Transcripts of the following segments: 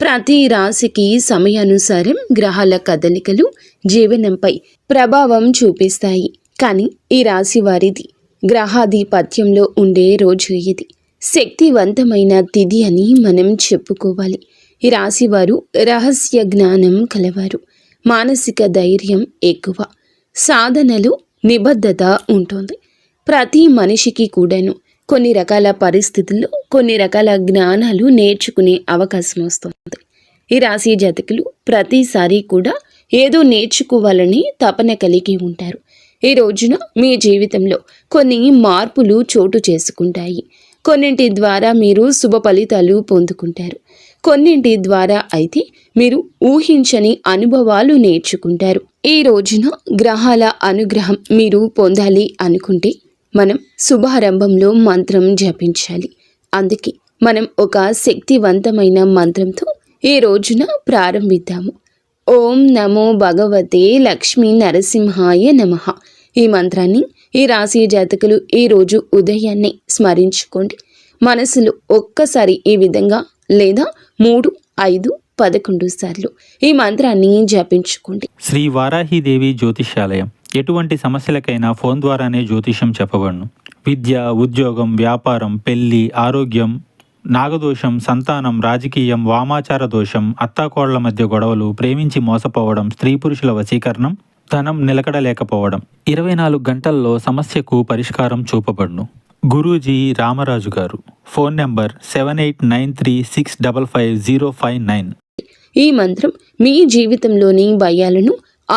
ప్రతి రాశికి సమయానుసారం గ్రహాల కదలికలు జీవనంపై ప్రభావం చూపిస్తాయి. కానీ ఈ రాశి వారిది గ్రహాధిపత్యంలో ఉండే రోజు ఇది. శక్తివంతమైన తిథి అని మనం చెప్పుకోవాలి. ఈ రాశి వారు రహస్య జ్ఞానం కలవారు. మానసిక ధైర్యం ఎక్కువ. సాధనలు నిబద్ధత ఉంటుంది. ప్రతి మనిషికి కూడాను కొన్ని రకాల పరిస్థితుల్లో కొన్ని రకాల జ్ఞానాలు నేర్చుకునే అవకాశం వస్తుంది. ఈ రాశి జాతకులు ప్రతిసారి కూడా ఏదో నేర్చుకోవాలని తపన కలిగి ఉంటారు. ఈ రోజున మీ జీవితంలో కొన్ని మార్పులు చోటు చేసుకుంటాయి. కొన్నింటి ద్వారా మీరు శుభ ఫలితాలు పొందుకుంటారు. కొన్నింటి ద్వారా అయితే మీరు ఊహించని అనుభవాలు నేర్చుకుంటారు. ఈ రోజున గ్రహాల అనుగ్రహం మీరు పొందాలి అనుకుంటే మనం శుభారంభంలో మంత్రం జపించాలి. అందుకే మనం ఒక శక్తివంతమైన మంత్రంతో ఈ రోజున ప్రారంభిద్దాము. ఓం నమో భగవతే లక్ష్మీ నరసింహాయ నమః. ఈ మంత్రాన్ని ఈ రాశి జాతకులు ఈ రోజు ఉదయాన్నే స్మరించుకోండి. మనసులో ఒక్కసారి ఈ విధంగా లేదా 3, 5, 11 సార్లు ఈ మంత్రాన్ని జపించుకోండి. శ్రీ వారాహిదేవి జ్యోతిష్యాలయం. ఎటువంటి సమస్యలకైనా ఫోన్ ద్వారానే జ్యోతిష్యం చెప్పబడును. విద్య, ఉద్యోగం, వ్యాపారం, పెళ్లి, ఆరోగ్యం, నాగదోషం, సంతానం, రాజకీయం, వామాచార దోషం, అత్తాకోళ్ల మధ్య గొడవలు, ప్రేమించి మోసపోవడం, స్త్రీ పురుషుల వశీకరణం, ధనం నిలకడలేకపోవడం, 24 గంటల్లో సమస్యకు పరిష్కారం చూపబడును. గురూజీ రామరాజు గారు. Phone number 7893655059. ఈ మంత్రం మీ జీవితంలోని భయాలను,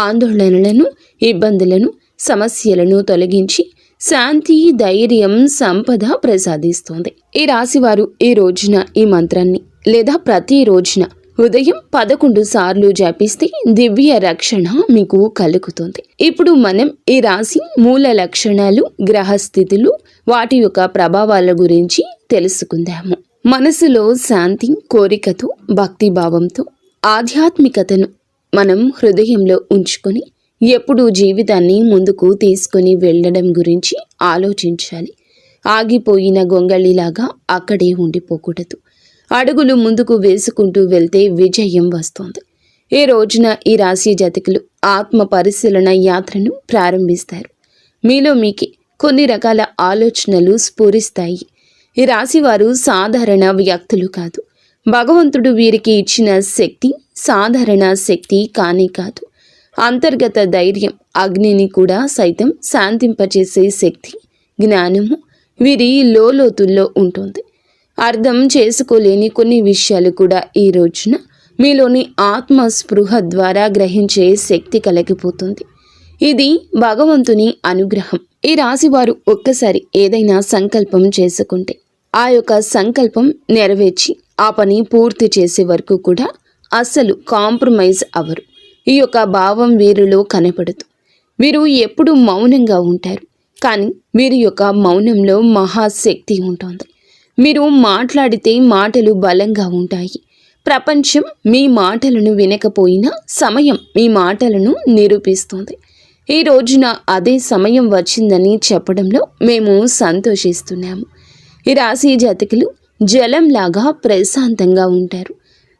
ఆందోళనలను, ఇబ్బందులను, సమస్యలను తొలగించి శాంతి, ధైర్యం, సంపద ప్రసాదిస్తుంది. ఈ రాశివారు ఈ రోజున ఈ మంత్రాన్ని లేదా ప్రతి రోజున ఉదయం 11 సార్లు జపిస్తే దివ్య రక్షణ మీకు కలుగుతుంది. ఇప్పుడు మనం ఈ రాశి మూల లక్షణాలు, గ్రహస్థితులు, వాటి యొక్క ప్రభావాల గురించి తెలుసుకుందాము. మనసులో శాంతి, కోరికతో, భక్తిభావంతో, ఆధ్యాత్మికతను మనం హృదయంలో ఉంచుకొని ఎప్పుడూ జీవితాన్ని ముందుకు తీసుకొని వెళ్ళడం గురించి ఆలోచించాలి. ఆగిపోయిన గొంగళిలాగా అక్కడే ఉండిపోకూడదు. అడుగులు ముందుకు వేసుకుంటూ వెళ్తే విజయం వస్తుంది. ఈ రోజున ఈ రాశి జాతకులు ఆత్మ పరిశీలన యాత్రను ప్రారంభిస్తారు. మీలో మీకే కొన్ని రకాల ఆలోచనలు స్ఫురిస్తాయి. ఈ రాశి వారు సాధారణ వ్యక్తులు కాదు. భగవంతుడు వీరికి ఇచ్చిన శక్తి సాధారణ శక్తి కానే కాదు. అంతర్గత ధైర్యం, అగ్నిని కూడా సైతం శాంతింపచేసే శక్తి, జ్ఞానము వీరి లోతుల్లో ఉంటుంది. అర్థం చేసుకోలేని కొన్ని విషయాలు కూడా ఈ రోజున మీలోని ఆత్మ స్పృహ ద్వారా గ్రహించే శక్తి కలిగిపోతుంది. ఇది భగవంతుని అనుగ్రహం. ఈ రాశివారు ఒక్కసారి ఏదైనా సంకల్పం చేసుకుంటే ఆ యొక్క సంకల్పం నెరవేర్చి ఆ పని పూర్తి చేసే వరకు కూడా అస్సలు కాంప్రమైజ్ అవ్వరు. ఈ యొక్క భావం వీరిలో కనపడదు. వీరు ఎప్పుడు మౌనంగా ఉంటారు. కానీ వీరి యొక్క మౌనంలో మహాశక్తి ఉంటుంది. మీరు మాట్లాడితే మాటలు బలంగా ఉంటాయి. ప్రపంచం మీ మాటలను వినకపోయినా సమయం మీ మాటలను నిరూపిస్తుంది. ఈ రోజున అదే సమయం వచ్చిందని చెప్పడంలో మేము సంతోషిస్తున్నాము. ఈ రాశి జాతకులు జలంలాగా ప్రశాంతంగా ఉంటారు.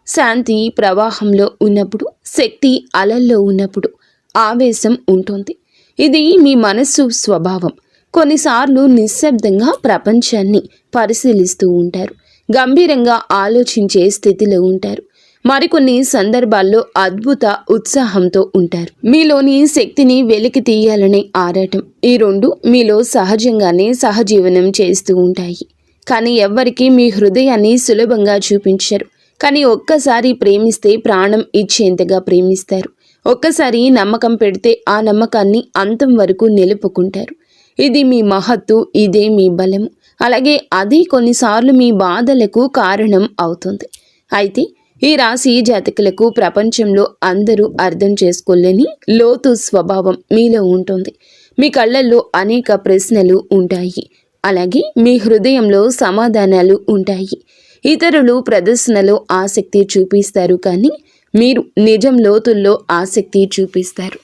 శాంతి ప్రవాహంలో ఉన్నప్పుడు, శక్తి అలల్లో ఉన్నప్పుడు ఆవేశం ఉంటుంది. ఇది మీ మనస్సు స్వభావం. కొన్నిసార్లు నిశ్శబ్దంగా ప్రపంచాన్ని పరిశీలిస్తూ ఉంటారు. గంభీరంగా ఆలోచించే స్థితిలో ఉంటారు. మరికొన్ని సందర్భాల్లో అద్భుత ఉత్సాహంతో ఉంటారు. మీలోని శక్తిని వెలికి తీయాలనే ఆరాటం, ఈ రెండు మీలో సహజంగానే సహజీవనం చేస్తూ ఉంటాయి. కానీ ఎవ్వరికీ మీ హృదయాన్ని సులభంగా చూపించరు. కానీ ఒక్కసారి ప్రేమిస్తే ప్రాణం ఇచ్చేంతగా ప్రేమిస్తారు. ఒక్కసారి నమ్మకం పెడితే ఆ నమ్మకాన్ని అంతం వరకు నిలుపుకుంటారు. ఇది మీ మహత్తు, ఇదే మీ బలము. అలాగే అది కొన్నిసార్లు మీ బాధలకు కారణం అవుతుంది. అయితే ఈ రాశి జాతకులకు ప్రపంచంలో అందరూ అర్థం చేసుకోలేని లోతు స్వభావం మీలో ఉంటుంది. మీ కళ్ళల్లో అనేక ప్రశ్నలు ఉంటాయి. అలాగే మీ హృదయంలో సమాధానాలు ఉంటాయి. ఇతరులు ప్రదర్శనలో ఆసక్తి చూపిస్తారు, కానీ మీరు నిజం లోతుల్లో ఆసక్తి చూపిస్తారు.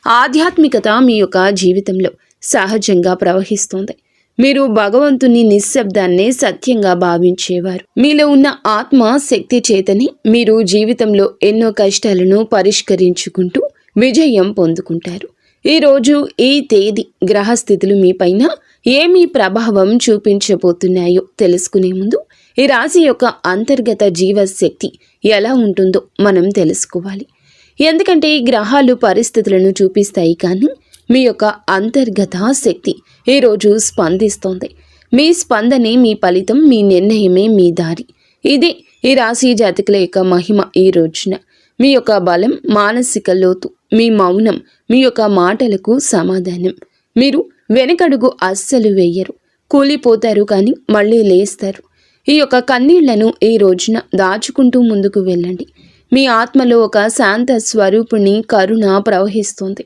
ఆధ్యాత్మికత మీ యొక్క జీవితంలో సహజంగా ప్రవహిస్తుంది. మీరు భగవంతుని నిశ్శబ్దాన్నే సత్యంగా భావించేవారు. మీలో ఉన్న ఆత్మ శక్తి చేతని మీరు జీవితంలో ఎన్నో కష్టాలను పరిష్కరించుకుంటూ విజయం పొందుకుంటారు. ఈరోజు ఈ తేదీ గ్రహస్థితులు మీపైన ఏమి ప్రభావం చూపించబోతున్నాయో తెలుసుకునే ముందు ఈ రాశి యొక్క అంతర్గత జీవశక్తి ఎలా ఉంటుందో మనం తెలుసుకోవాలి. ఎందుకంటే ఈ గ్రహాలు పరిస్థితులను చూపిస్తాయి, కానీ మీ యొక్క అంతర్గత శక్తి ఈరోజు స్పందిస్తోంది. మీ స్పందనే మీ ఫలితం, మీ నిర్ణయమే మీ దారి. ఇదే ఈ రాశి జాతకుల యొక్క మహిమ. ఈ రోజున మీ యొక్క బలం, మానసిక లోతు, మీ మౌనం, మీ యొక్క మాటలకు సమాధానం. మీరు వెనకడుగు అస్సలు వేయరు, కూలిపోతారు కానీ మళ్ళీ లేస్తారు. ఈ యొక్క కన్నీళ్లను ఈ రోజున దాచుకుంటూ ముందుకు వెళ్ళండి. మీ ఆత్మలో ఒక శాంత స్వరూపుని కరుణ ప్రవహిస్తుంది.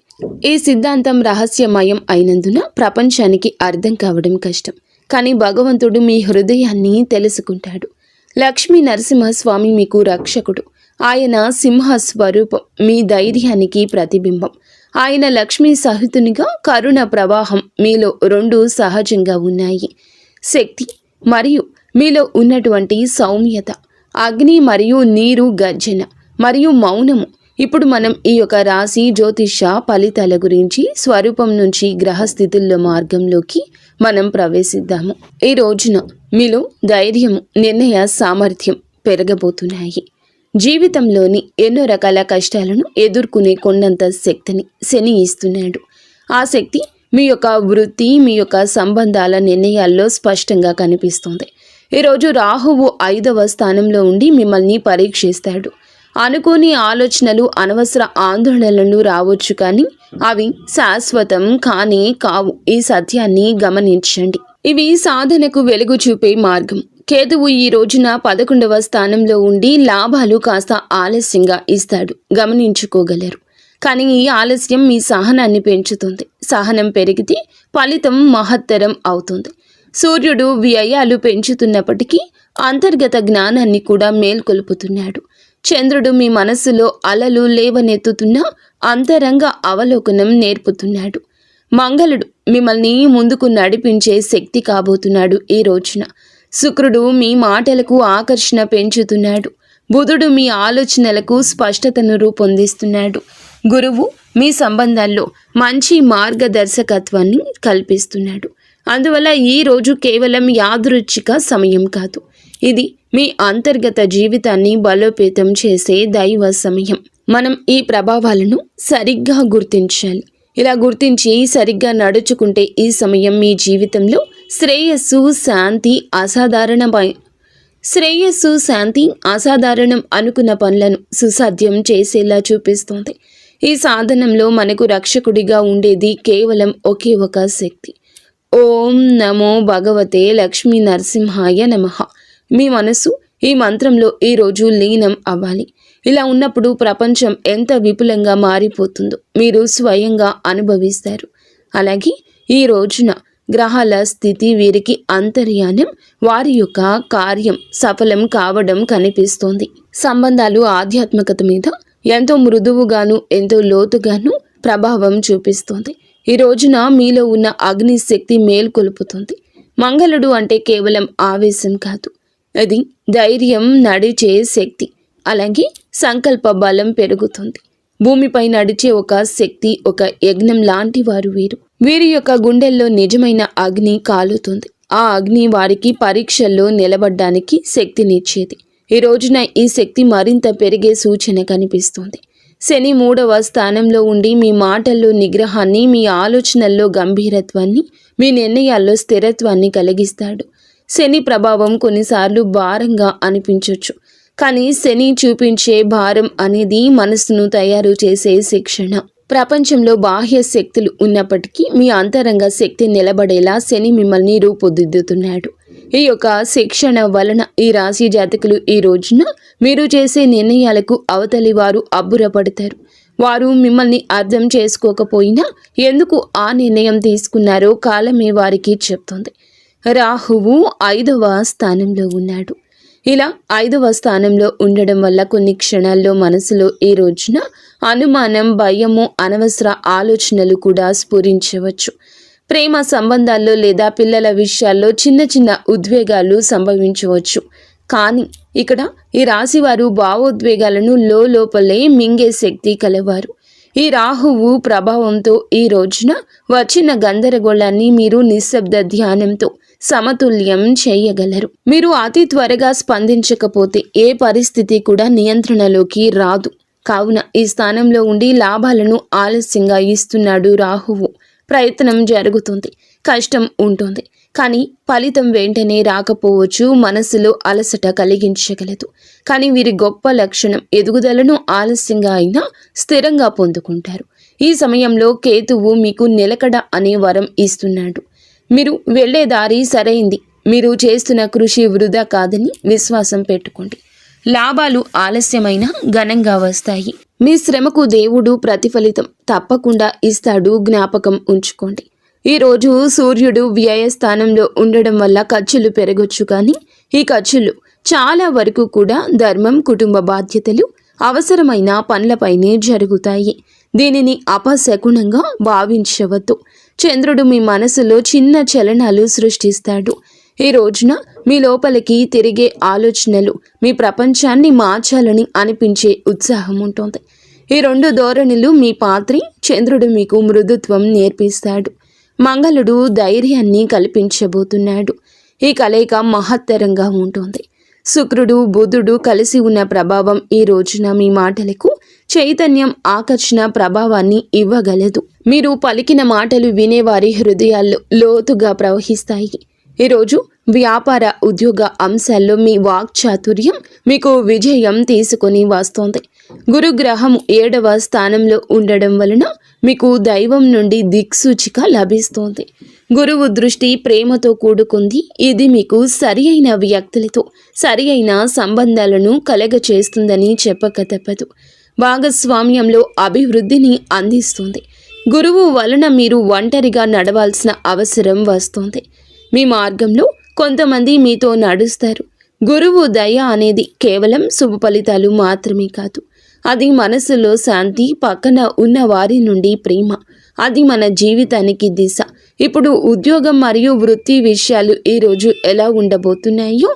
ఈ సిద్ధాంతం రహస్యమయం అయినందున ప్రపంచానికి అర్థం కావడం కష్టం, కానీ భగవంతుడు మీ హృదయాన్ని తెలుసుకుంటాడు. లక్ష్మీ నరసింహస్వామి మీకు రక్షకుడు. ఆయన సింహ స్వరూపం, మీ ధైర్యానికి ప్రతిబింబం. ఆయన లక్ష్మీ సహితునిగా కరుణ ప్రవాహం మీలో రెండు సహజంగా ఉన్నాయి. శక్తి మరియు మీలో ఉన్నటువంటి సౌమ్యత, అగ్ని మరియు నీరు గర్జన మరియు మౌనము. ఇప్పుడు మనం ఈ యొక్క రాశి జ్యోతిష ఫలితాల గురించి స్వరూపం నుంచి గ్రహస్థితుల్లో మార్గంలోకి మనం ప్రవేశిద్దాము. ఈ రోజున మీలో ధైర్యము, నిర్ణయ సామర్థ్యం పెరగబోతున్నాయి. జీవితంలోని ఎన్నో రకాల కష్టాలను ఎదుర్కొనే కొండంత శక్తిని శని ఇస్తున్నాడు. ఆ శక్తి మీ యొక్క వృత్తి, మీ యొక్క సంబంధాల నిర్ణయాల్లో స్పష్టంగా కనిపిస్తుంది. ఈరోజు రాహువు 5వ స్థానంలో ఉండి మిమ్మల్ని పరీక్షిస్తాడు. అనుకోని ఆలోచనలు, అనవసర ఆందోళనలు రావచ్చు, కానీ అవి శాశ్వతం కానే కావు. ఈ సత్యాన్ని గమనించండి. ఇవి సాధనకు వెలుగు చూపే మార్గం. కేతువు ఈ రోజున 11వ స్థానంలో ఉండి లాభాలు కాస్త ఆలస్యంగా ఇస్తాడు, గమనించుకోగలరు. కానీ ఈ ఆలస్యం మీ సహనాన్ని పెంచుతుంది. సహనం పెరిగితే ఫలితం మహత్తరం అవుతుంది. సూర్యుడు వ్యయాలు పెంచుతున్నప్పటికీ అంతర్గత జ్ఞానాన్ని కూడా మేల్కొల్పుతున్నాడు. చంద్రుడు మీ మనస్సులో అలలు లేవనెత్తుతున్న అంతరంగ అవలోకనం నేర్పుతున్నాడు. మంగళుడు మిమ్మల్ని ముందుకు నడిపించే శక్తి కాబోతున్నాడు ఈ రోజున. శుక్రుడు మీ మాటలకు ఆకర్షణ పెంచుతున్నాడు. బుధుడు మీ ఆలోచనలకు స్పష్టతను రూపొందిస్తున్నాడు. గురువు మీ సంబంధాల్లో మంచి మార్గదర్శకత్వాన్ని కల్పిస్తున్నాడు. అందువల్ల ఈ రోజు కేవలం యాదృచ్ఛిక సమయం కాదు, ఇది మీ అంతర్గత జీవితాన్ని బలోపేతం చేసే దైవ సమయం. మనం ఈ ప్రభావాలను సరిగ్గా గుర్తించాలి. ఇలా గుర్తించి సరిగ్గా నడుచుకుంటే ఈ సమయం మీ జీవితంలో శ్రేయస్సు, శాంతి అసాధారణం అనుకున్న పనులను సుసాధ్యం చేసేలా చూపిస్తుంది. ఈ సాధనంలో మనకు రక్షకుడిగా ఉండేది కేవలం ఒకే ఒక శక్తి. ఓం నమో భగవతే లక్ష్మీ నరసింహాయ నమః. మీ మనసు ఈ మంత్రంలో ఈరోజు లీనం అవ్వాలి. ఇలా ఉన్నప్పుడు ప్రపంచం ఎంత విపులంగా మారిపోతుందో మీరు స్వయంగా అనుభవిస్తారు. అలాగే ఈ రోజున గ్రహాల స్థితి వీరికి అంతర్యానం, వారి యొక్క కార్యం సఫలం కావడం కనిపిస్తోంది. సంబంధాలు ఆధ్యాత్మికత మీద ఎంతో మృదువుగాను ఎంతో లోతుగాను ప్రభావం చూపిస్తోంది. ఈ రోజున మీలో ఉన్న అగ్ని శక్తి మేల్కొల్పుతుంది. మంగళుడు అంటే కేవలం ఆవేశం కాదు, అది ధైర్యం, నడిచే శక్తి. అలాగే సంకల్ప బలం పెరుగుతుంది. భూమిపై నడిచే ఒక శక్తి, ఒక యజ్ఞం లాంటి వారు వీరు. వీరి యొక్క గుండెల్లో నిజమైన అగ్ని కాలుతుంది. ఆ అగ్ని వారికి పరీక్షల్లో నిలబడ్డానికి శక్తినిచ్చేది. ఈ రోజున ఈ శక్తి మరింత పెరిగే సూచన కనిపిస్తుంది. శని 3వ స్థానంలో ఉండి మీ మాటల్లో నిగ్రహాన్ని, మీ ఆలోచనల్లో గంభీరత్వాన్ని, మీ నిర్ణయాల్లో స్థిరత్వాన్ని కలిగిస్తాడు. శని ప్రభావం కొన్నిసార్లు భారంగా అనిపించవచ్చు, కానీ శని చూపించే భారం అనేది మనసును తయారు చేసే శిక్షణ. ప్రపంచంలో బాహ్య శక్తులు ఉన్నప్పటికీ మీ అంతరంగ శక్తి నిలబడేలా శని మిమ్మల్ని రూపుదిద్దుతున్నాడు. ఈ యొక్క శిక్షణ వలన ఈ రాశి జాతకులు ఈ రోజున మీరు చేసే నిర్ణయాలకు అవతలి వారు అబ్బురపడతారు. వారు మిమ్మల్ని అర్థం చేసుకోకపోయినా ఎందుకు ఆ నిర్ణయం తీసుకున్నారో కాలమే వారికి చెప్తుంది. రాహువు 5వ స్థానంలో ఉన్నాడు. ఇలా 5వ స్థానంలో ఉండడం వల్ల కొన్ని క్షణాల్లో మనసులో ఈ రోజున అనుమానం, భయము, అనవసర ఆలోచనలు కూడా స్ఫురించవచ్చు. ప్రేమ సంబంధాల్లో లేదా పిల్లల విషయాల్లో చిన్న చిన్న ఉద్వేగాలు సంభవించవచ్చు. కానీ ఇక్కడ ఈ రాశివారు భావోద్వేగాలను లోపలే మింగే శక్తి కలవారు. ఈ రాహువు ప్రభావంతో ఈ రోజున వచ్చిన గందరగోళాన్ని మీరు నిశ్శబ్ద ధ్యానంతో సమతుల్యం చేయగలరు. మీరు అతి త్వరగా స్పందించకపోతే ఏ పరిస్థితి కూడా నియంత్రణలోకి రాదు. కావున ఈ స్థానంలో ఉండి లాభాలను ఆలస్యంగా ఇస్తున్నాడు రాహువు. ప్రయత్నం జరుగుతుంది, కష్టం ఉంటుంది, కానీ ఫలితం వెంటనే రాకపోవచ్చు. మనసులో అలసట కలిగించగలదు. కానీ వీరి గొప్ప లక్షణం ఎదుగుదలను ఆలస్యంగా అయినా స్థిరంగా పొందుకుంటారు. ఈ సమయంలో కేతువు మీకు నిలకడ అనే వరం ఇస్తున్నాడు. మీరు వెళ్లే దారి సరైంది. మీరు చేస్తున్న కృషి వృధా కాదని విశ్వాసం పెట్టుకోండి. లాభాలు ఆలస్యమైన ఘనంగా వస్తాయి. మీ శ్రమకు దేవుడు ప్రతిఫలితం తప్పకుండా ఇస్తాడు. జ్ఞాపకం ఉంచుకోండి. ఈరోజు సూర్యుడు వ్యయ స్థానంలో ఉండడం వల్ల ఖర్చులు పెరగొచ్చు. కానీ ఈ ఖర్చులు చాలా వరకు కూడా ధర్మం, కుటుంబ బాధ్యతలు, అవసరమైన పనులపైనే జరుగుతాయి. దీనిని అపశకునంగా భావించవద్దు. చంద్రుడు మీ మనసులో చిన్న చలనాలు సృష్టిస్తాడు. ఈ రోజున మీ లోపలికి తిరిగే ఆలోచనలు మీ ప్రపంచాన్ని మార్చాలని అనిపించే ఉత్సాహం ఉంటుంది. ఈ రెండు ధోరణులు మీ పాత్రి. చంద్రుడు మీకు మృదుత్వం నేర్పిస్తాడు. మంగళుడు ధైర్యాన్ని కల్పించబోతున్నాడు. ఈ కలయిక మహత్తరంగా ఉంటుంది. శుక్రుడు, బుధుడు కలిసి ఉన్న ప్రభావం ఈ రోజున మీ మాటలకు చైతన్యం, ఆకర్షణ ప్రభావాన్ని ఇవ్వగలదు. మీరు పలికిన మాటలు వినేవారి హృదయాల్లో లోతుగా ప్రవహిస్తాయి. ఈరోజు వ్యాపార, ఉద్యోగ అంశాల్లో మీ వాక్చాతుర్యం మీకు విజయం తీసుకొని వస్తోంది. గురుగ్రహం 7వ స్థానంలో ఉండడం వలన మీకు దైవం నుండి దిక్సూచిక లభిస్తోంది. గురువు దృష్టి ప్రేమతో కూడుకుంది. ఇది మీకు సరి అయిన వ్యక్తులతో సరి అయిన సంబంధాలను కలగచేస్తుందని చెప్పక తప్పదు. భాగస్వామ్యంలో అభివృద్ధిని అందిస్తుంది. గురువు వలన మీరు ఒంటరిగా నడవాల్సిన అవసరం వస్తుంది. మీ మార్గంలో కొంతమంది మీతో నడుస్తారు. గురువు దయ అనేది కేవలం శుభ ఫలితాలు మాత్రమే కాదు. అది మనసులో శాంతి, పక్కన ఉన్న వారి నుండి ప్రేమ. అది మన జీవితానికి దిశ. ఇప్పుడు ఉద్యోగం మరియు వృత్తి విషయాలు ఈరోజు ఎలా ఉండబోతున్నాయో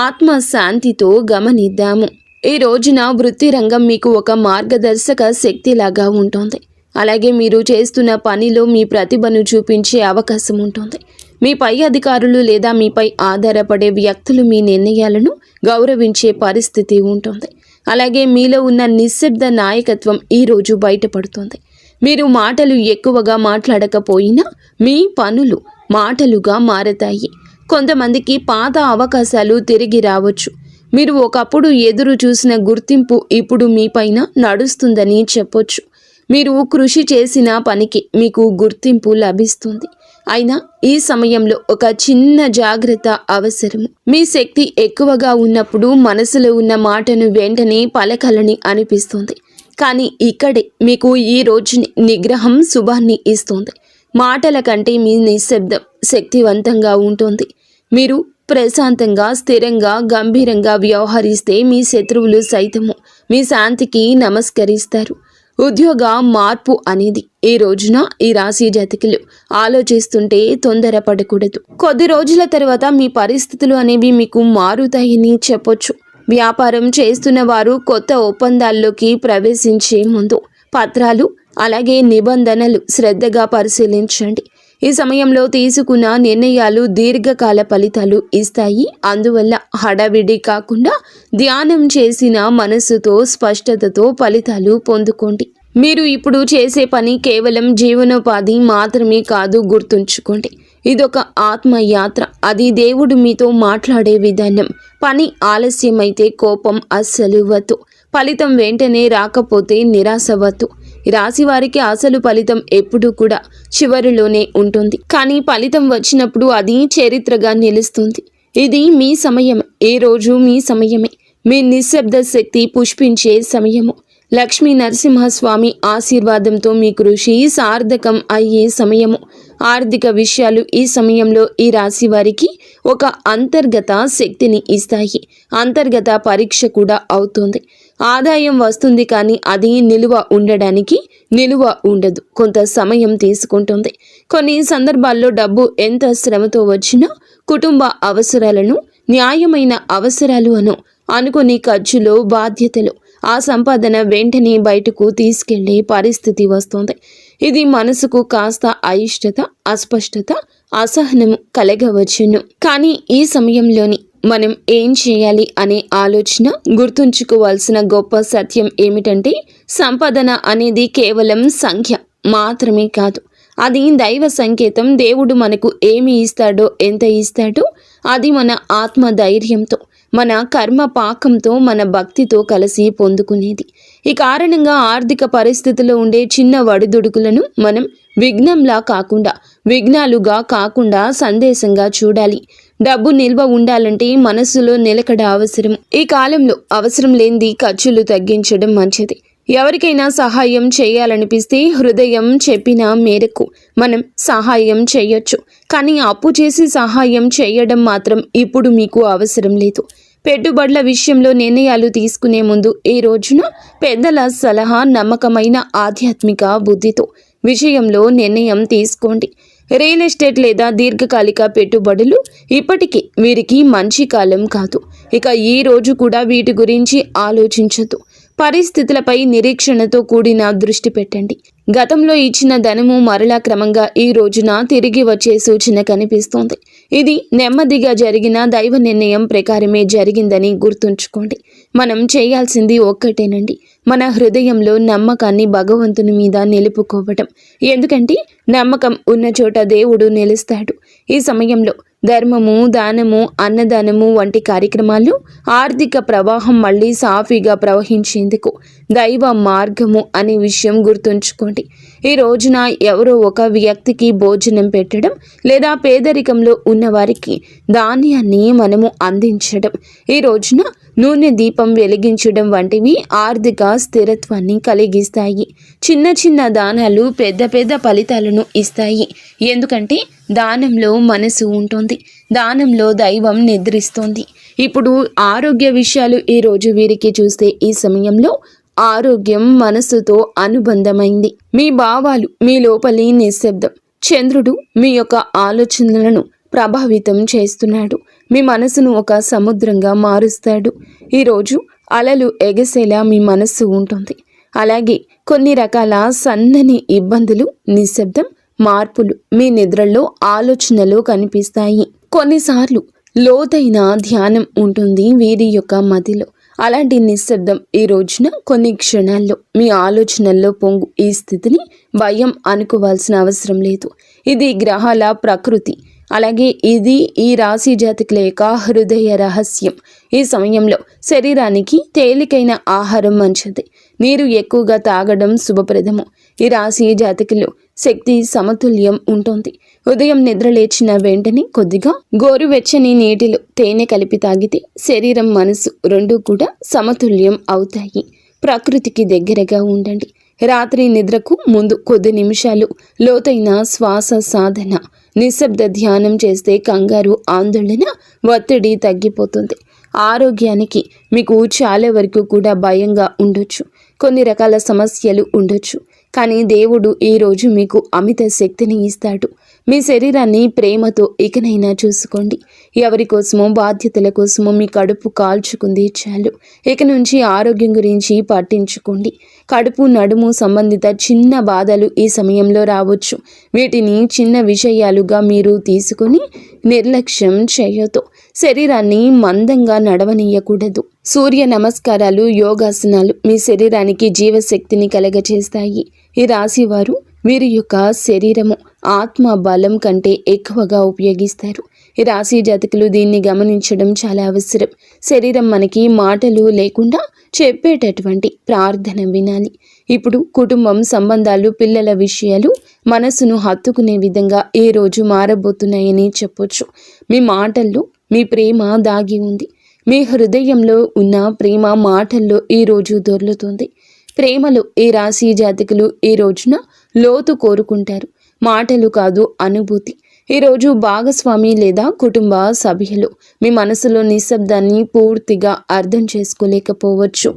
ఆత్మ శాంతితో గమనిద్దాము. ఈ రోజున వృత్తి రంగం మీకు ఒక మార్గదర్శక శక్తిలాగా ఉంటుంది. అలాగే మీరు చేస్తున్న పనిలో మీ ప్రతిభను చూపించే అవకాశం ఉంటుంది. మీ పై అధికారులు లేదా మీపై ఆధారపడే వ్యక్తులు మీ నిర్ణయాలను గౌరవించే పరిస్థితి ఉంటుంది. అలాగే మీలో ఉన్న నిశ్శబ్ద నాయకత్వం ఈరోజు బయటపడుతుంది. మీరు మాటలు ఎక్కువగా మాట్లాడకపోయినా మీ పనులు మాటలుగా మారతాయి. కొంతమందికి పాత అవకాశాలు తిరిగి రావచ్చు. మీరు ఒకప్పుడు ఎదురు చూసిన గుర్తింపు ఇప్పుడు మీపైన నడుస్తుందని చెప్పొచ్చు. మీరు కృషి చేసిన పనికి మీకు గుర్తింపు లభిస్తుంది. అయినా ఈ సమయంలో ఒక చిన్న జాగ్రత్త అవసరం. మీ శక్తి ఎక్కువగా ఉన్నప్పుడు మనసులో ఉన్న మాటను వెంటనే పలకాలని అనిపిస్తుంది. కానీ ఇక్కడే మీకు ఈ రోజుని నిగ్రహం శుభాన్ని ఇస్తుంది. మాటల కంటే మీ నిశ్శబ్దం శక్తివంతంగా ఉంటుంది. మీరు ప్రశాంతంగా, స్థిరంగా, గంభీరంగా వ్యవహరిస్తే మీ శత్రువులు సైతము మీ శాంతికి నమస్కరిస్తారు. ఉద్యోగ మార్పు అనేది ఈ రోజున ఈ రాశి జాతకులు ఆలోచిస్తుంటే తొందరపడకూడదు. కొద్ది రోజుల తర్వాత మీ పరిస్థితులు అనేవి మీకు మారుతాయని చెప్పొచ్చు. వ్యాపారం చేస్తున్న వారు కొత్త ఒప్పందాల్లోకి ప్రవేశించే ముందు పత్రాలు అలాగే నిబంధనలు శ్రద్ధగా పరిశీలించండి. ఈ సమయంలో తీసుకున్న నిర్ణయాలు దీర్ఘకాల ఫలితాలు ఇస్తాయి. అందువల్ల హడావిడి కాకుండా ధ్యానం చేసిన మనస్సుతో, స్పష్టతతో ఫలితాలు పొందుకోండి. మీరు ఇప్పుడు చేసే పని కేవలం జీవనోపాధి మాత్రమే కాదు, గుర్తుంచుకోండి. ఇదొక ఆత్మయాత్ర. అది దేవుడు మీతో మాట్లాడే విధానం. పని ఆలస్యమైతే కోపం అస్సలు వద్దు. ఫలితం వెంటనే రాకపోతే నిరాశ వద్దు. ఈ రాశి వారికి అసలు ఫలితం ఎప్పుడూ కూడా చివరిలోనే ఉంటుంది. కానీ ఫలితం వచ్చినప్పుడు అది చరిత్రగా నిలుస్తుంది. ఇది మీ సమయం. ఏ రోజు మీ సమయమే. మీ నిశ్శబ్ద శక్తి పుష్పించే సమయము. లక్ష్మీ నరసింహస్వామి ఆశీర్వాదంతో మీ కృషి సార్థకం అయ్యే సమయము. ఆర్థిక విషయాలు ఈ సమయంలో ఈ రాశి వారికి ఒక అంతర్గత శక్తిని ఇస్తాయి. అంతర్గత పరీక్ష కూడా అవుతుంది. ఆదాయం వస్తుంది కానీ అది నిలువ ఉండదు. కొంత సమయం తీసుకుంటుంది. కొన్ని సందర్భాల్లో డబ్బు ఎంత శ్రమతో వచ్చినా కుటుంబ అవసరాలను, న్యాయమైన అవసరాలు అనుకుని ఖర్చులు, బాధ్యతలు, ఆ సంపాదన వెంటనే బయటకు తీసుకెళ్లే పరిస్థితి వస్తుంది. ఇది మనసుకు కాస్త అయిష్టత, అస్పష్టత, అసహనము కలగవచ్చును. కానీ ఈ సమయంలోని మనం ఏం చేయాలి అనే ఆలోచన గుర్తుంచుకోవాల్సిన గొప్ప సత్యం ఏమిటంటే, సంపాదన అనేది కేవలం సంఖ్య మాత్రమే కాదు. అది దైవ సంకేతం. దేవుడు మనకు ఏమి ఇస్తాడో, ఎంత ఇస్తాడో అది మన ఆత్మ ధైర్యంతో, మన కర్మ పాకంతో, మన భక్తితో కలిసి పొందుకునేది. ఈ కారణంగా ఆర్థిక పరిస్థితిలో ఉండే చిన్న వడిదుడుకులను మనం విఘ్నాలుగా కాకుండా సందేశంగా చూడాలి. డబ్బు నిల్వ ఉండాలంటే మనసులో నిలకడ అవసరం. ఈ కాలంలో అవసరం లేనిది ఖర్చులు తగ్గించడం మంచిది. ఎవరికైనా సహాయం చేయాలనిపిస్తే హృదయం చెప్పిన మేరకు మనం సహాయం చేయొచ్చు. కానీ అప్పు చేసి సహాయం చేయడం మాత్రం ఇప్పుడు మీకు అవసరం లేదు. పెట్టుబడుల విషయంలో నిర్ణయాలు తీసుకునే ముందు ఈ రోజున పెద్దల సలహా, నమ్మకమైన ఆధ్యాత్మిక బుద్ధితో విషయంలో నిర్ణయం తీసుకోండి. రియల్ ఎస్టేట్ లేదా దీర్ఘకాలిక పెట్టుబడులు ఇప్పటికీ వీరికి మంచి కాలం కాదు. ఇక ఈ రోజు కూడా వీటి గురించి ఆలోచించదు. పరిస్థితులపై నిరీక్షణతో కూడిన దృష్టి పెట్టండి. గతంలో ఇచ్చిన ధనము మరలా క్రమంగా ఈ రోజున తిరిగి వచ్చే సూచన కనిపిస్తోంది. ఇది నెమ్మదిగా జరిగిన దైవ నిర్ణయం ప్రకారమే జరిగిందని గుర్తుంచుకోండి. మనం చేయాల్సింది ఒక్కటేనండి, మన హృదయంలో నమ్మకాన్ని భగవంతుని మీద నిలుపుకోవటం. ఎందుకంటే నమ్మకం ఉన్న చోట దేవుడు నిలుస్తాడు. ఈ సమయంలో ధర్మము, దానము, అన్నదానము వంటి కార్యక్రమాలు, ఆర్థిక ప్రవాహం మళ్ళీ సాఫీగా ప్రవహించేందుకు దైవ మార్గము అనే విషయం గుర్తుంచుకోండి. ఈ రోజున ఎవరో ఒక వ్యక్తికి భోజనం పెట్టడం లేదా పేదరికంలో ఉన్నవారికి ధాన్యాన్ని మనము అందించడం, ఈ రోజున నూనె దీపం వెలిగించడం వంటివి ఆర్థిక స్థిరత్వాన్ని కలిగిస్తాయి. చిన్న చిన్న దానాలు పెద్ద పెద్ద ఫలితాలను ఇస్తాయి. ఎందుకంటే దానంలో మనసు ఉంటుంది, దానంలో దైవం నిద్రిస్తోంది. ఇప్పుడు ఆరోగ్య విషయాలు ఈరోజు వీరికి చూస్తే ఈ సమయంలో ఆరోగ్యం మనసుతో అనుబంధమైంది. మీ భావాలు, మీ లోపలి నిశ్శబ్దం. చంద్రుడు మీ యొక్క ఆలోచనలను ప్రభావితం చేస్తున్నాడు. మీ మనసును ఒక సముద్రంగా మారుస్తాడు. ఈరోజు అలలు ఎగసేలా మీ మనస్సు ఉంటుంది. అలాగే కొన్ని రకాల సన్నని ఇబ్బందులు, నిశ్శబ్దం, మార్పులు మీ నిద్రలో, ఆలోచనలో కనిపిస్తాయి. కొన్నిసార్లు లోతైన ధ్యానం ఉంటుంది వీరి యొక్క మదిలో. అలాంటి నిశ్శబ్దం ఈ రోజున కొన్ని క్షణాల్లో మీ ఆలోచనల్లో పొంగు. ఈ స్థితిని భయం అనుకోవాల్సిన అవసరం లేదు. ఇది గ్రహాల ప్రకృతి. అలాగే ఇది ఈ రాశి జాతకుల యొక్క హృదయ రహస్యం. ఈ సమయంలో శరీరానికి తేలికైన ఆహారం మంచిది. నీరు ఎక్కువగా తాగడం శుభప్రదము. ఈ రాశి జాతకులు శక్తి సమతుల్యం ఉంటుంది. ఉదయం నిద్ర లేచిన వెంటనే కొద్దిగా గోరువెచ్చని నీటిలో తేనె కలిపి తాగితే శరీరం, మనసు రెండూ కూడా సమతుల్యం అవుతాయి. ప్రకృతికి దగ్గరగా ఉండండి. రాత్రి నిద్రకు ముందు కొద్ది నిమిషాలు లోతైన శ్వాస సాధన, నిశ్శబ్ద ధ్యానం చేస్తే కంగారు, ఆందోళన, ఒత్తిడి తగ్గిపోతుంది. ఆరోగ్యానికి మీకు చాలా వరకు కూడా భయంగా ఉండొచ్చు. కొన్ని రకాల సమస్యలు ఉండొచ్చు. కానీ దేవుడు ఈరోజు మీకు అమిత శక్తిని ఇస్తాడు. మీ శరీరాన్ని ప్రేమతో ఇకనైనా చూసుకోండి. ఎవరి కోసమో, బాధ్యతల కోసమో మీ కడుపు కాల్చుకుంది చాలు. ఇక నుంచి ఆరోగ్యం గురించి పట్టించుకోండి. కడుపు, నడుము సంబంధిత చిన్న బాధలు ఈ సమయంలో రావచ్చు. వీటిని చిన్న విషయాలుగా మీరు తీసుకుని నిర్లక్ష్యం చేయొద్దు. శరీరాన్ని మందంగా నడవనీయకూడదు. సూర్య నమస్కారాలు, యోగాసనాలు మీ శరీరానికి జీవశక్తిని కలగచేస్తాయి. ఈ రాశి వారు వీరి యొక్క శరీరము ఆత్మ బలం కంటే ఎక్కువగా ఉపయోగిస్తారు. ఈ రాశి జాతకులు దీన్ని గమనించడం చాలా అవసరం. శరీరం మనకి మాటలు లేకుండా చెప్పేటటువంటి ప్రార్థన వినాలి. ఇప్పుడు కుటుంబం, సంబంధాలు, పిల్లల విషయాలు మనసును హత్తుకునే విధంగా ఈ రోజు మారబోతున్నాయని చెప్పొచ్చు. మీ మాటల్లో మీ ప్రేమ దాగి ఉంది. మీ హృదయంలో ఉన్న ప్రేమ మాటల్లో ఈరోజు దొర్లుతుంది. ప్రేమలో ఈ రాశి జాతకులు ఈ రోజున లోతు కోరుకుంటారు. మాటలు కాదు, అనుభూతి. ఈరోజు భాగస్వామి లేదా కుటుంబ సభ్యులు మీ మనసులో నిశ్శబ్దాన్ని పూర్తిగా అర్థం చేసుకోలేకపోవచ్చు.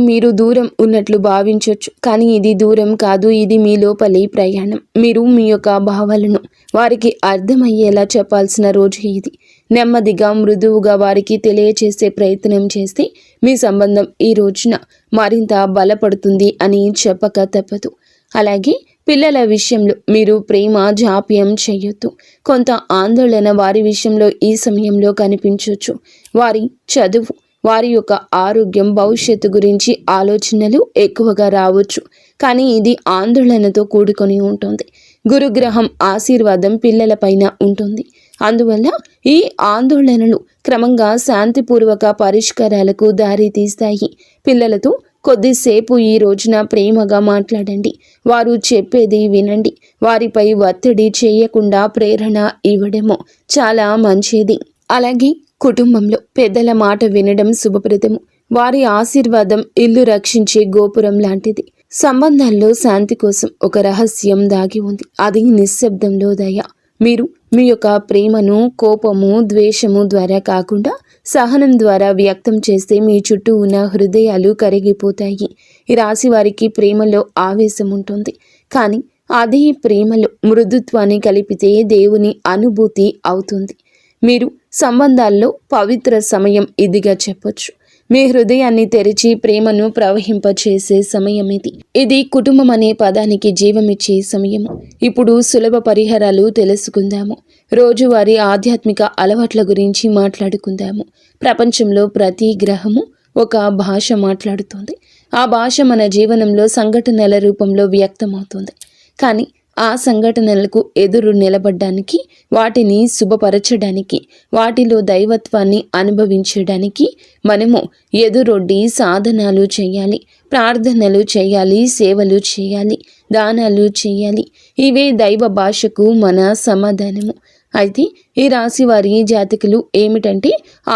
మీరు దూరం ఉన్నట్లు భావించవచ్చు, కానీ ఇది దూరం కాదు, ఇది మీ లోపలి ప్రయాణం. మీరు మీ యొక్క భావాలను వారికి అర్థమయ్యేలా చెప్పాల్సిన రోజు ఇది. నెమ్మదిగా మృదువుగా వారికి తెలియచేసే ప్రయత్నం చేస్తే మీ సంబంధం ఈ రోజున మరింత బలపడుతుంది అని చెప్పక తప్పదు. అలాగే పిల్లల విషయంలో మీరు ప్రేమ జాప్యం చేయొద్దు. కొంత ఆందోళన వారి విషయంలో ఈ సమయంలో కనిపించవచ్చు. వారి చదువు, వారి యొక్క ఆరోగ్యం, భవిష్యత్తు గురించి ఆలోచనలు ఎక్కువగా రావచ్చు, కానీ ఇది ఆందోళనతో కూడుకొని ఉంటుంది. గురుగ్రహం ఆశీర్వాదం పిల్లలపైన ఉంటుంది. అందువల్ల ఈ ఆందోళనలు క్రమంగా శాంతిపూర్వక పరిష్కారాలకు దారి తీస్తాయి. పిల్లలతో కొద్దిసేపు ఈ రోజున ప్రేమగా మాట్లాడండి. వారు చెప్పేది వినండి. వారిపై ఒత్తిడి చేయకుండా ప్రేరణ ఇవ్వడము చాలా మంచిది. అలాగే కుటుంబంలో పెద్దల మాట వినడం శుభప్రదము. వారి ఆశీర్వాదం ఇల్లు రక్షించే గోపురం లాంటిది. సంబంధాల్లో శాంతి కోసం ఒక రహస్యం దాగి ఉంది. అది నిశ్శబ్దంలో దయ. మీరు మీ యొక్క ప్రేమను కోపము, ద్వేషము ద్వారా కాకుండా సహనం ద్వారా వ్యక్తం చేస్తే మీ చుట్టూ ఉన్న హృదయాలు కరిగిపోతాయి. ఈ రాశి వారికి ప్రేమలో ఆవేశం ఉంటుంది, కానీ అదే ప్రేమలో మృదుత్వాన్ని కలిపితే దేవుని అనుభూతి అవుతుంది. మీరు సంబంధాల్లో పవిత్ర సమయం ఇదిగా చెప్పొచ్చు. మీ హృదయాన్ని తెరిచి ప్రేమను ప్రవహింపచేసే సమయం ఇది. ఇది కుటుంబం అనే పదానికి జీవమిచ్చే సమయము. ఇప్పుడు సులభ పరిహారాలు తెలుసుకుందాము. రోజువారీ ఆధ్యాత్మిక అలవాట్ల గురించి మాట్లాడుకుందాము. ప్రపంచంలో ప్రతి గ్రహము ఒక భాష మాట్లాడుతుంది. ఆ భాష మన జీవనంలో సంఘటనల రూపంలో వ్యక్తమవుతుంది. కానీ ఆ సంఘటనలకు ఎదురు నిలబడ్డానికి, వాటిని శుభపరచడానికి, వాటిలో దైవత్వాన్ని అనుభవించడానికి మనము ఎదురొడ్డి సాధనాలు చేయాలి, ప్రార్థనలు చేయాలి, సేవలు చేయాలి, దానాలు చేయాలి. ఇవే దైవ భాషకు మన సమాధానము. అయితే ఈ రాశి వారి జాతకులు ఏమిటంటే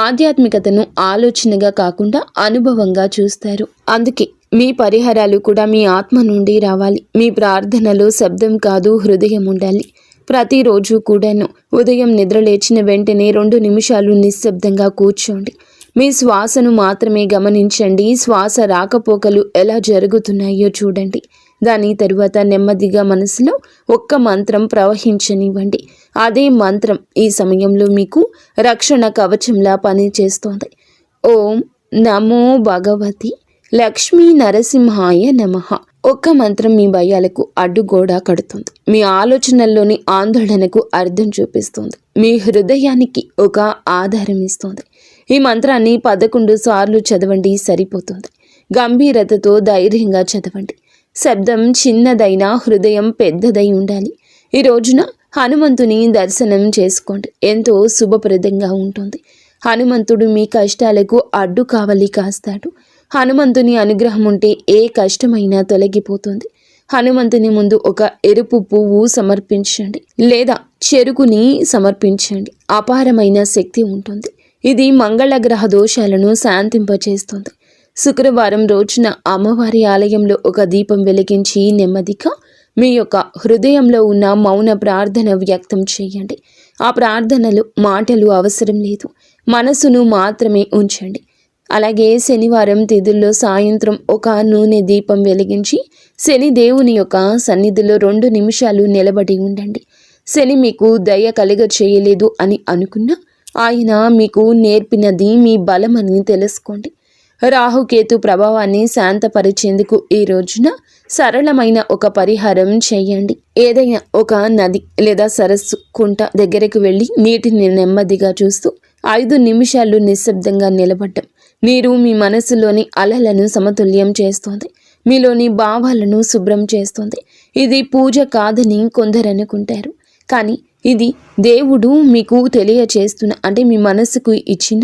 ఆధ్యాత్మికతను ఆలోచనగా కాకుండా అనుభవంగా చూస్తారు. అందుకే మీ పరిహారాలు కూడా మీ ఆత్మ నుండి రావాలి. మీ ప్రార్థనలో శబ్దం కాదు, హృదయం ఉండాలి. ప్రతిరోజు కూడాను ఉదయం నిద్రలేచిన వెంటనే 2 నిమిషాలు నిశ్శబ్దంగా కూర్చోండి. మీ శ్వాసను మాత్రమే గమనించండి. శ్వాస రాకపోకలు ఎలా జరుగుతున్నాయో చూడండి. దాని తరువాత నెమ్మదిగా మనసులో ఒక్క మంత్రం ప్రవహించనివ్వండి. అదే మంత్రం ఈ సమయంలో మీకు రక్షణ కవచంలా పనిచేస్తోంది. ఓం నమో భగవతి లక్ష్మీ నరసింహాయ నమః. ఒక్క మంత్రం మీ భయాలకు అడ్డుగోడ కడుతుంది. మీ ఆలోచనల్లోని ఆందోళనకు అర్థం చూపిస్తుంది. మీ హృదయానికి ఒక ఆధారం ఇస్తుంది. ఈ మంత్రాన్ని 11 సార్లు చదవండి, సరిపోతుంది. గంభీరతతో ధైర్యంగా చదవండి. శబ్దం చిన్నదైనా హృదయం పెద్దదై ఉండాలి. ఈ రోజున హనుమంతుని దర్శనం చేసుకోండి. ఎంతో శుభప్రదంగా ఉంటుంది. హనుమంతుడు మీ కష్టాలకు అడ్డు కావలి కాస్తాడు. హనుమంతుని అనుగ్రహం ఉంటే ఏ కష్టమైనా తొలగిపోతుంది. హనుమంతుని ముందు ఒక ఎరుపు పువ్వు సమర్పించండి, లేదా చెరుకుని సమర్పించండి. అపారమైన శక్తి ఉంటుంది. ఇది మంగళ గ్రహ దోషాలను శాంతింపచేస్తుంది. శుక్రవారం రోజున అమ్మవారి ఆలయంలో ఒక దీపం వెలిగించి నెమ్మదిగా మీ యొక్క హృదయంలో ఉన్న మౌన ప్రార్థన వ్యక్తం చేయండి. ఆ ప్రార్థనలు మాటలు అవసరం లేదు, మనసును మాత్రమే ఉంచండి. అలాగే శనివారం తిథుల్లో సాయంత్రం ఒక నూనె దీపం వెలిగించి శని దేవుని యొక్క సన్నిధిలో 2 నిమిషాలు నిలబడి ఉండండి. శని మీకు దయ కలుగ చేయలేదు అని అనుకున్నా ఆయన మీకు నేర్పినది మీ బలమని తెలుసుకోండి. రాహుకేతు ప్రభావాన్ని శాంతపరిచేందుకు ఈ రోజున సరళమైన ఒక పరిహారం చేయండి. ఏదైనా ఒక నది లేదా సరస్సు, కుంట దగ్గరకు వెళ్ళి నీటిని నెమ్మదిగా చూస్తూ 5 నిమిషాలు నిశ్శబ్దంగా నిలబడ్డం. నీరు మీ మనసులోని అలలను సమతుల్యం చేస్తుంది, మీలోని భావాలను శుభ్రం చేస్తుంది. ఇది పూజ కాదని కొందరు అనుకుంటారు, కానీ ఇది దేవుడు మీకు తెలియచేస్తున్న, అంటే మీ మనసుకు ఇచ్చిన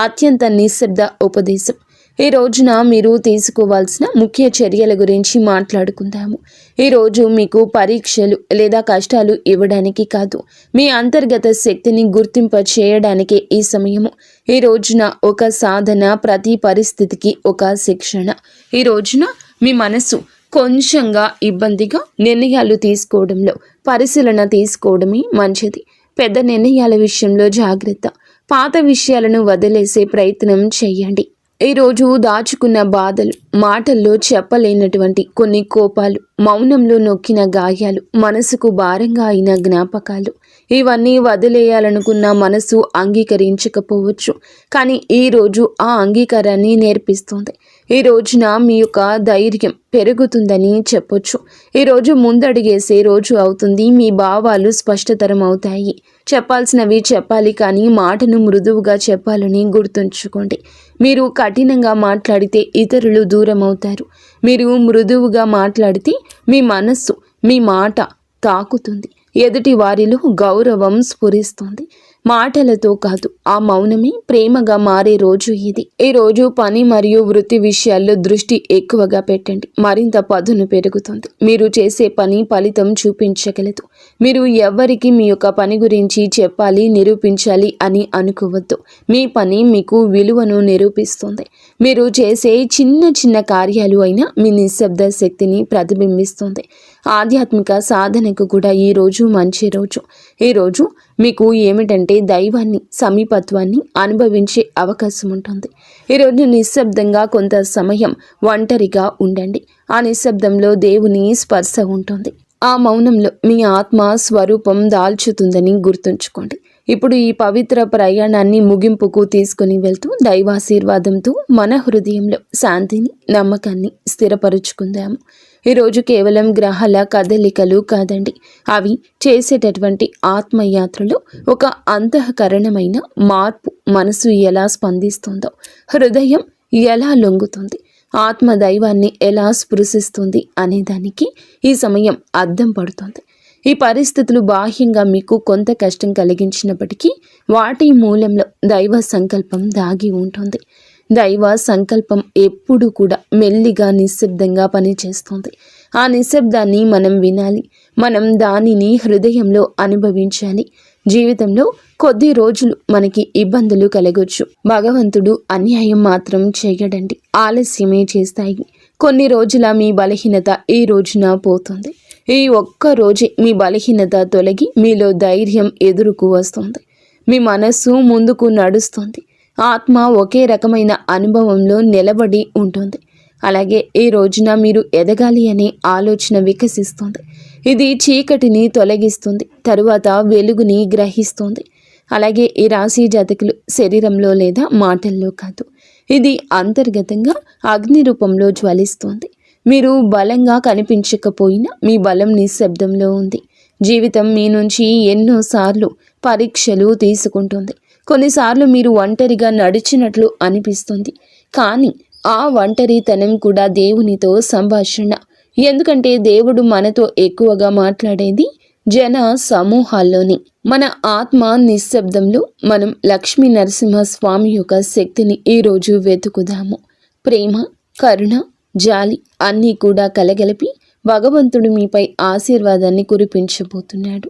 అత్యంత నిశ్శబ్ద ఉపదేశం. ఈ రోజున మీరు తీసుకోవాల్సిన ముఖ్య చర్యల గురించి మాట్లాడుకుందాము. ఈరోజు మీకు పరీక్షలు లేదా కష్టాలు ఇవ్వడానికి కాదు, మీ అంతర్గత శక్తిని గుర్తింప చేయడానికే ఈ సమయము. ఈ రోజున ఒక సాధన, ప్రతి పరిస్థితికి ఒక శిక్షణ. ఈ రోజున మీ మనసు కొంచెంగా ఇబ్బందిగా నిర్ణయాలు తీసుకోవడంలో పరిశీలన తీసుకోవడమే మంచిది. పెద్ద నిర్ణయాల విషయంలో జాగ్రత్త. పాత విషయాలను వదిలేసే ప్రయత్నం చేయండి. ఈరోజు దాచుకున్న బాధలు, మాటల్లో చెప్పలేనటువంటి కొన్ని కోపాలు, మౌనంలో నొక్కిన గాయాలు, మనసుకు భారంగా అయిన జ్ఞాపకాలు, ఇవన్నీ వదిలేయాలనుకున్న మనసు అంగీకరించకపోవచ్చు. కానీ ఈరోజు ఆ అంగీకారాన్ని నేర్పిస్తుంది. ఈ రోజున మీ యొక్క ధైర్యం పెరుగుతుందని చెప్పొచ్చు. ఈరోజు ముందడుగేసే రోజు అవుతుంది. మీ భావాలు స్పష్టతరం అవుతాయి. చెప్పాల్సినవి చెప్పాలి, కానీ మాటను మృదువుగా చెప్పాలని గుర్తుంచుకోండి. మీరు కఠినంగా మాట్లాడితే ఇతరులు దూరం అవుతారు. మీరు మృదువుగా మాట్లాడితే మీ మనస్సు, మీ మాట తాకుతుంది. ఎదుటి వారిలో గౌరవం స్ఫురిస్తుంది. మాటలతో కాదు, ఆ మౌనమే ప్రేమగా మారే రోజు ఇది. ఈ రోజు పని మరియు వృత్తి విషయాల్లో దృష్టి ఎక్కువగా పెట్టండి. మరింత పదును పెరుగుతుంది. మీరు చేసే పని ఫలితం చూపించగలదు. మీరు ఎవరికి మీ యొక్క పని గురించి చెప్పాలి, నిరూపించాలి అని అనుకోవద్దు. మీ పని మీకు విలువను నిరూపిస్తుంది. మీరు చేసే చిన్న చిన్న కార్యాలు అయినా మీ నిశ్శబ్ద శక్తిని ప్రతిబింబిస్తుంది. ఆధ్యాత్మిక సాధనకు కూడా ఈరోజు మంచి రోజు. ఈరోజు మీకు ఏమిటంటే దైవాన్ని, సమీపత్వాన్ని అనుభవించే అవకాశం ఉంటుంది. ఈరోజు నిశ్శబ్దంగా కొంత సమయం ఒంటరిగా ఉండండి. ఆ నిశ్శబ్దంలో దేవుని స్పర్శ ఉంటుంది. ఆ మౌనంలో మీ ఆత్మ స్వరూపం దాల్చుతుందని గుర్తుంచుకోండి. ఇప్పుడు ఈ పవిత్ర ప్రయాణాన్ని ముగింపుకు తీసుకుని వెళ్తూ దైవాశీర్వాదంతో మన హృదయంలో శాంతిని, నమ్మకాన్ని స్థిరపరుచుకుందాము. ఈరోజు కేవలం గ్రహాల కదలికలు కాదండి, అవి చేసేటటువంటి ఆత్మయాత్రలో ఒక అంతఃకరణమైన మార్పు. మనసు ఎలా స్పందిస్తుందో, హృదయం ఎలా లొంగుతుంది, ఆత్మ దైవాన్ని ఎలా స్పృశిస్తుంది అనేదానికి ఈ సమయం అద్దం పడుతుంది. ఈ పరిస్థితులు బాహ్యంగా మీకు కొంత కష్టం కలిగించినప్పటికీ వాటి మూలంలో దైవ సంకల్పం దాగి ఉంటుంది. దైవ సంకల్పం ఎప్పుడు కూడా మెల్లిగా, నిశ్శబ్దంగా పనిచేస్తుంది. ఆ నిశ్శబ్దాన్ని మనం వినాలి. మనం దానిని హృదయంలో అనుభవించాలి. జీవితంలో కొద్ది రోజులు మనకి ఇబ్బందులు కలగొచ్చు. భగవంతుడు అన్యాయం మాత్రం చేయడండి, ఆలస్యమే చేస్తాయి. కొన్ని రోజుల మీ బలహీనత ఈ రోజున పోతుంది. ఈ ఒక్క రోజే మీ బలహీనత తొలగి మీలో ధైర్యం ఎదురుకు వస్తుంది. మీ మనస్సు ముందుకు నడుస్తుంది. ఆత్మ ఒకే రకమైన అనుభవంలో నిలబడి ఉంటుంది. అలాగే ఈ రోజున మీరు ఎదగాలి అనే ఆలోచన వికసిస్తుంది. ఇది చీకటిని తొలగిస్తుంది, తరువాత వెలుగుని గ్రహిస్తుంది. అలాగే ఈ రాశి జాతకులు శరీరంలో లేదా మాటల్లో కాదు, ఇది అంతర్గతంగా అగ్ని రూపంలో జ్వలిస్తుంది. మీరు బలంగా కనిపించకపోయినా మీ బలం నిశ్శబ్దంలో ఉంది. జీవితం మీ నుంచి ఎన్నోసార్లు పరీక్షలు తీసుకుంటుంది. కొన్నిసార్లు మీరు ఒంటరిగా నడిచినట్లు అనిపిస్తుంది, కానీ ఆ ఒంటరితనం కూడా దేవునితో సంభాషణ. ఎందుకంటే దేవుడు మనతో ఎక్కువగా మాట్లాడేది జన సమూహాల్లోని. మన ఆత్మ నిశ్శబ్దంలో మనం లక్ష్మీ నరసింహస్వామి యొక్క శక్తిని ఈరోజు వెతుకుదాము. ప్రేమ, కరుణ, జాలి అన్నీ కూడా కలగలిపి భగవంతుడు మీపై ఆశీర్వాదాన్ని కురిపించబోతున్నాడు.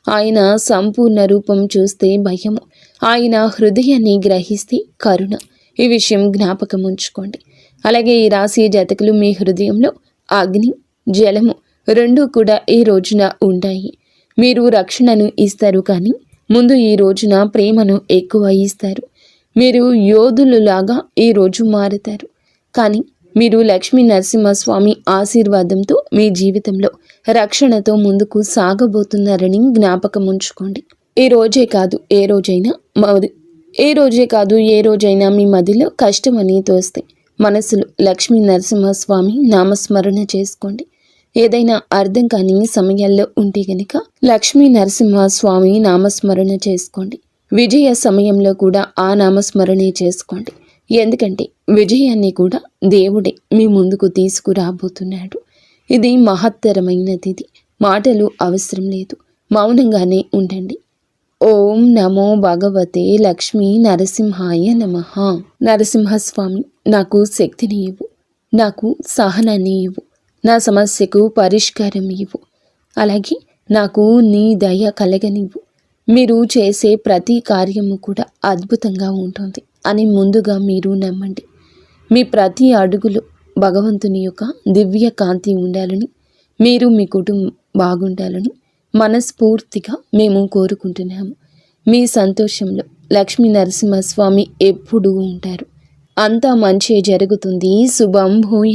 ఆయన సంపూర్ణ రూపం చూస్తే భయము, ఆయన హృదయాన్ని గ్రహిస్తే కరుణ. ఈ విషయం జ్ఞాపకం ఉంచుకోండి. అలాగే ఈ రాశి జాతకులు మీ హృదయంలో అగ్ని, జలము రెండూ కూడా ఈ రోజున ఉంటాయి. మీరు రక్షణను ఇస్తారు, కానీ ముందు ఈ రోజున ప్రేమను ఎక్కువ ఇస్తారు. మీరు యోధులులాగా ఈరోజు మారుతారు, కానీ మీరు లక్ష్మీ నరసింహస్వామి ఆశీర్వాదంతో మీ జీవితంలో రక్షణతో ముందుకు సాగబోతున్నారని జ్ఞాపకం ఉంచుకోండి. ఏ రోజే కాదు ఏ రోజైనా మీ మదిలో కష్టమని తోస్తే మనసులో లక్ష్మీ నరసింహస్వామి నామస్మరణ చేసుకోండి. ఏదైనా అర్థం కాని సమయాల్లో ఉంటే గనుక లక్ష్మీ నరసింహస్వామి నామస్మరణ చేసుకోండి. విజయ సమయంలో కూడా ఆ నామస్మరణే చేసుకోండి. ఎందుకంటే విజయాన్ని కూడా దేవుడే మీ ముందుకు తీసుకురాబోతున్నాడు. ఇది మహత్తరమైనది. మాటలు అవసరం లేదు, మౌనంగానే ఉండండి. ఓం నమో భగవతే లక్ష్మీ నరసింహాయ నమః. నరసింహస్వామి, నాకు శక్తిని ఇవ్వు, నాకు సహనాన్ని ఇవ్వు, నా సమస్యకు పరిష్కారం ఇవ్వు, అలాగే నాకు నీ దయ కలగనివ్వు. మీరు చేసే ప్రతి కార్యము కూడా అద్భుతంగా ఉంటుంది అని ముందుగా మీరు నమ్మండి. మీ ప్రతి అడుగులో భగవంతుని యొక్క దివ్య కాంతి ఉండాలని, మీరు మీ కుటుంబం బాగుండాలని మనస్ఫూర్తిగా మేము కోరుకుంటున్నాము. మీ సంతోషంలో లక్ష్మీ నరసింహస్వామి ఎప్పుడూ ఉంటారు. అంతా మంచి జరుగుతుంది. శుభం భూయ